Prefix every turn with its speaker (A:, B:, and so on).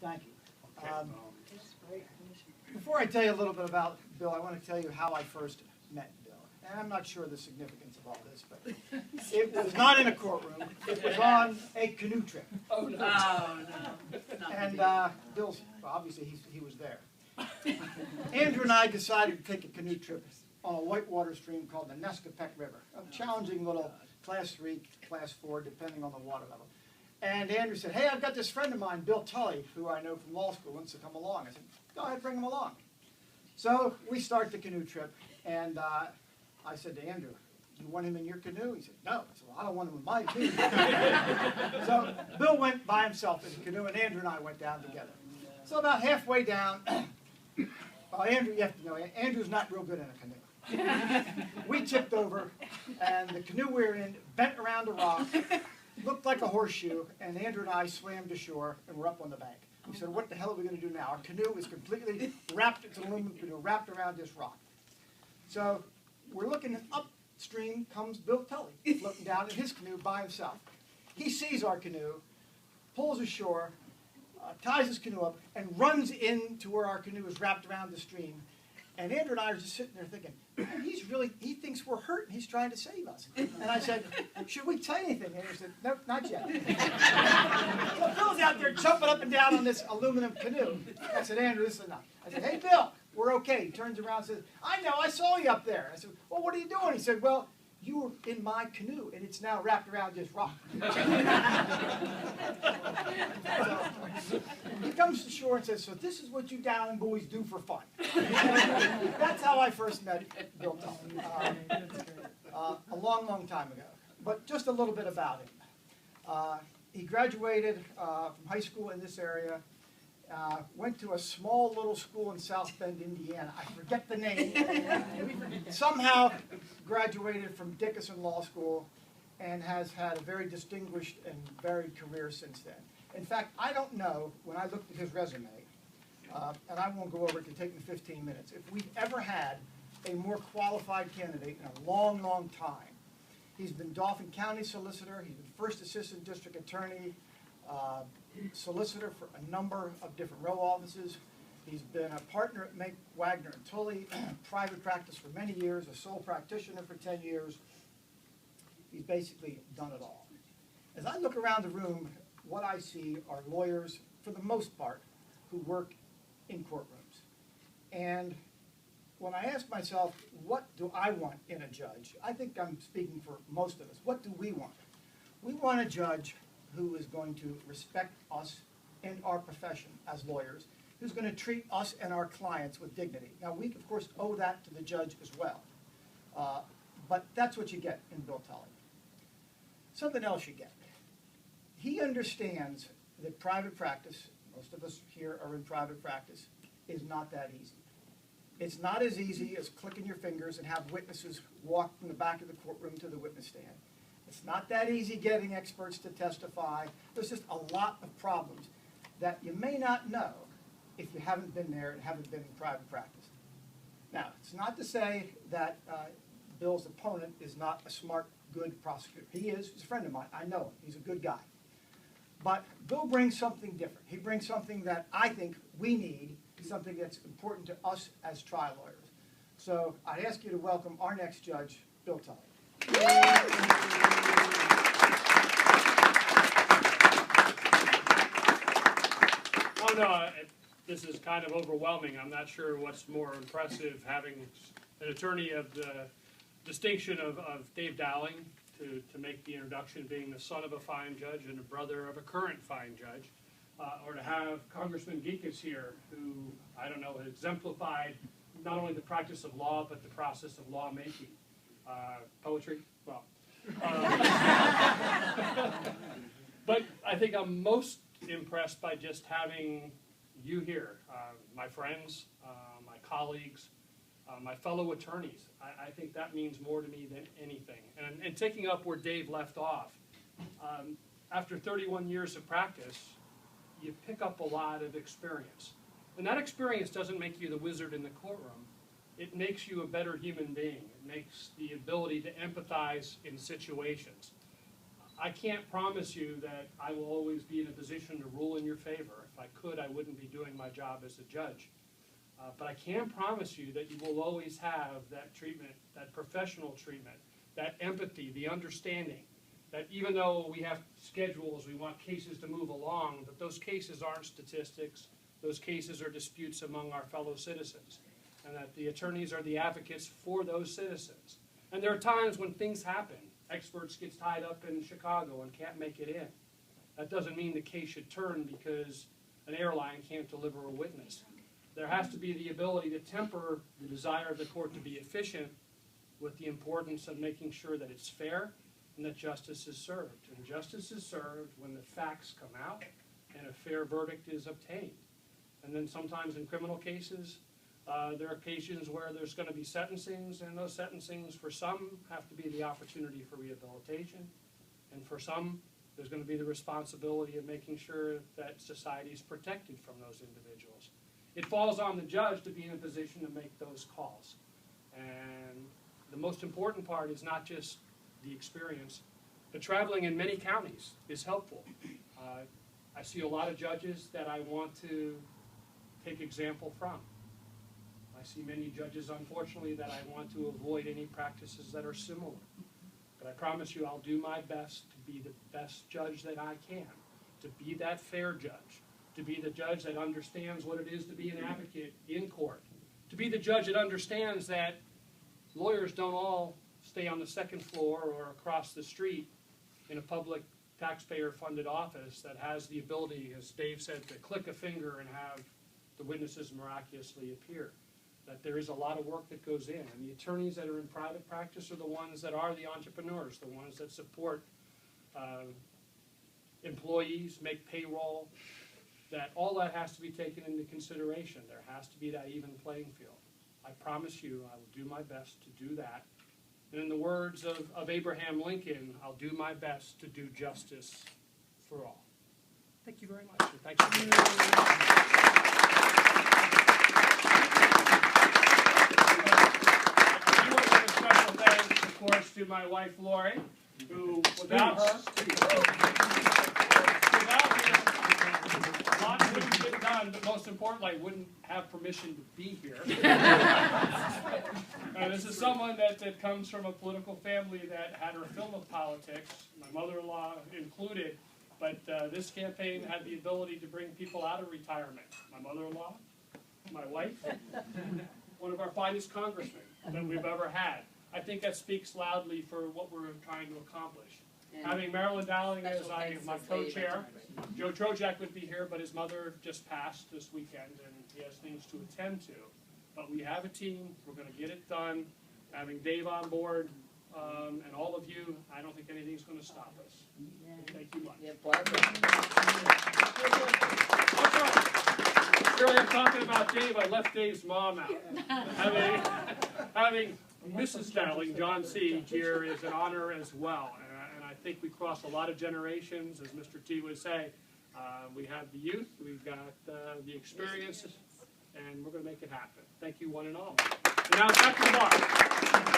A: Thank you. Before I tell you a little bit about Bill, I want to tell you how I first met Bill. And I'm not sure the significance of all this, but it was not in a courtroom. It was on a canoe trip.
B: Oh, no.
C: Oh, no.
A: And Bill's, well, obviously he was there. Andrew and I decided to take a canoe trip on a whitewater stream called the Nescopec River, a challenging little class 3, class 4, depending on the water level. And Andrew said, hey, I've got this friend of mine, Bill Tully, who I know from law school, wants to come along. I said, go ahead, bring him along. So we start the canoe trip, and I said to Andrew, do you want him in your canoe? He said, no. I said, well, I don't want him in my canoe. So Bill went by himself in the canoe, and Andrew and I went down together. So about halfway down, well, Andrew, you have to know, Andrew's not real good in a canoe. We tipped over, and the canoe we were in bent around a rock, looked like a horseshoe, and Andrew and I swam to shore, and we're up on the bank. We said, what the hell are we going to do now? Our canoe is completely wrapped, it's an aluminum canoe, wrapped around this rock. So we're looking, and upstream comes Bill Tully, looking down in his canoe by himself. He sees our canoe, pulls ashore, ties his canoe up, and runs into where our canoe is wrapped around the stream. And Andrew and I are just sitting there thinking, man, he thinks we're hurt, and he's trying to save us. And I said, should we say anything? And Andrew said, nope, not yet. So Bill's out there jumping up and down on this aluminum canoe. I said, Andrew, this is enough. I said, hey, Bill, we're okay. He turns around and says, I know, I saw you up there. I said, well, what are you doing? He said, well, you were in my canoe, and it's now wrapped around this rock. So, he comes to shore and says, so this is what you Dowling boys do for fun. That's how I first met Bill Tully, a long, long time ago. But just a little bit about him. He graduated from high school in this area, went to a small little school in South Bend, Indiana. I forget the name. Somehow graduated from Dickinson Law School and has had a very distinguished and varied career since then. In fact, I don't know, when I looked at his resume, and I won't go over it to take me 15 minutes, if we've ever had a more qualified candidate in a long, long time. He's been Dauphin County Solicitor, he's been First Assistant District Attorney, solicitor for a number of different row offices. He's been a partner at Make, Wagner & Tully, private practice for many years, a sole practitioner for 10 years. He's basically done it all. As I look around the room, what I see are lawyers, for the most part, who work in courtrooms. And when I ask myself, what do I want in a judge? I think I'm speaking for most of us. What do we want? We want a judge who is going to respect us and our profession as lawyers, who's going to treat us and our clients with dignity. Now, we, of course, owe that to the judge as well. But that's what you get in Bill Tully. Something else you get. He understands that private practice, most of us here are in private practice, is not that easy. It's not as easy as clicking your fingers and have witnesses walk from the back of the courtroom to the witness stand. It's not that easy getting experts to testify. There's just a lot of problems that you may not know if you haven't been there and haven't been in private practice. Now, it's not to say that Bill's opponent is not a smart, good prosecutor. He is. He's a friend of mine. I know him. He's a good guy. But Bill brings something different. He brings something that I think we need, something that's important to us as trial lawyers. So I ask you to welcome our next judge, Bill Tully.
B: Oh, no, this is kind of overwhelming. I'm not sure what's more impressive, having an attorney of the distinction of Dave Dowling to make the introduction, being the son of a fine judge and a brother of a current fine judge, or to have Congressman Geekus here, who, I don't know, has exemplified not only the practice of law, but the process of lawmaking. Poetry? Well. But I think I'm most impressed by just having you here, my friends, my colleagues, my fellow attorneys. I think that means more to me than anything. And taking up where Dave left off, after 31 years of practice, you pick up a lot of experience. And that experience doesn't make you the wizard in the courtroom. It makes you a better human being. It makes the ability to empathize in situations. I can't promise you that I will always be in a position to rule in your favor. If I could, I wouldn't be doing my job as a judge. But I can promise you that you will always have that treatment, that professional treatment, that empathy, the understanding, that even though we have schedules, we want cases to move along, that those cases aren't statistics, those cases are disputes among our fellow citizens, and that the attorneys are the advocates for those citizens. And there are times when things happen. Experts get tied up in Chicago and can't make it in. That doesn't mean the case should turn because an airline can't deliver a witness. There has to be the ability to temper the desire of the court to be efficient with the importance of making sure that it's fair and that justice is served. And justice is served when the facts come out and a fair verdict is obtained. And then sometimes in criminal cases, there are occasions where there's going to be sentencings, and those sentencings for some have to be the opportunity for rehabilitation, and for some there's going to be the responsibility of making sure that society is protected from those individuals. It falls on the judge to be in a position to make those calls. And the most important part is not just the experience, but traveling in many counties is helpful. I see a lot of judges that I want to take example from. I see many judges, unfortunately, that I want to avoid any practices that are similar. But I promise you I'll do my best to be the best judge that I can, to be that fair judge, to be the judge that understands what it is to be an advocate in court, to be the judge that understands that lawyers don't all stay on the second floor or across the street in a public taxpayer-funded office that has the ability, as Dave said, to click a finger and have the witnesses miraculously appear. That there is a lot of work that goes in. And the attorneys that are in private practice are the ones that are the entrepreneurs, the ones that support employees, make payroll, that all that has to be taken into consideration. There has to be that even playing field. I promise you I will do my best to do that. And in the words of Abraham Lincoln, I'll do my best to do justice for all. Thank you very much. And thank you. Of course, to my wife Lori, who without her, a lot wouldn't get done, but most importantly, wouldn't have permission to be here. This is someone that comes from a political family that had her fill of politics, my mother-in-law included, but this campaign had the ability to bring people out of retirement. My mother-in-law, my wife, one of our finest congressmen that we've ever had. I think that speaks loudly for what we're trying to accomplish. And having Marilyn Dowling as my co-chair, Joe Trojak would be here, but his mother just passed this weekend, and he has things to attend to. But we have a team. We're going to get it done. Having Dave on board and all of you, I don't think anything's going to stop us. Yeah. Thank you much. Yeah, Here I am talking about Dave. I left Dave's mom out. Having Mrs. Dowling, John C. here is an honor as well. And I think we cross a lot of generations, as Mr. T would say. We have the youth, we've got the experiences, and we're going to make it happen. Thank you one and all. And now back to the bar.